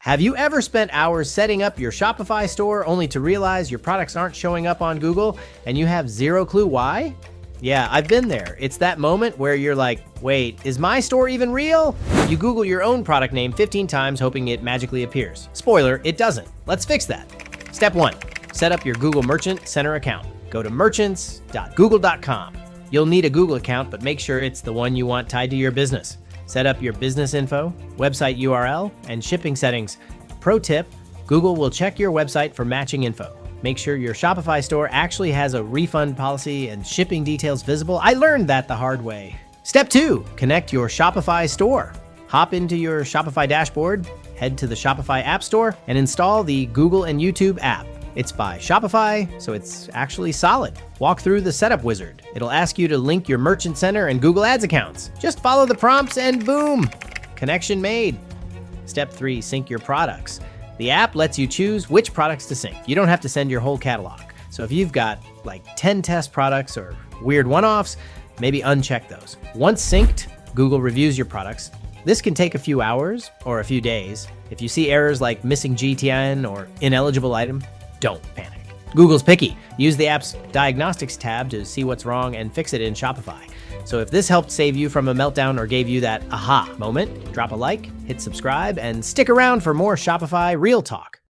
Have you ever spent hours setting up your Shopify store only to realize your products aren't showing up on Google and you have zero clue why? Yeah, I've been there. It's that moment where you're like, wait, is my store even real? You Google your own product name 15 times hoping it magically appears. Spoiler, it doesn't. Let's fix that. Step 1, set up your Google Merchant Center account. Go to merchants.google.com. You'll need a Google account, but make sure it's the one you want tied to your business. Set up your business info, website URL, and shipping settings. Pro tip, Google will check your website for matching info. Make sure your Shopify store actually has a refund policy and shipping details visible. I learned that the hard way. Step 2, connect your Shopify store. Hop into your Shopify dashboard, head to the Shopify App Store, and install the Google and YouTube app. It's by Shopify, so it's actually solid. Walk through the setup wizard. It'll ask you to link your Merchant Center and Google Ads accounts. Just follow the prompts and boom, connection made. Step 3, sync your products. The app lets you choose which products to sync. You don't have to send your whole catalog. So if you've got like 10 test products or weird one-offs, maybe uncheck those. Once synced, Google reviews your products. This can take a few hours or a few days. If you see errors like missing GTN or ineligible item, don't panic. Google's picky. Use the app's diagnostics tab to see what's wrong and fix it in Shopify. So if this helped save you from a meltdown or gave you that aha moment, drop a like, hit subscribe, and stick around for more Shopify Real Talk.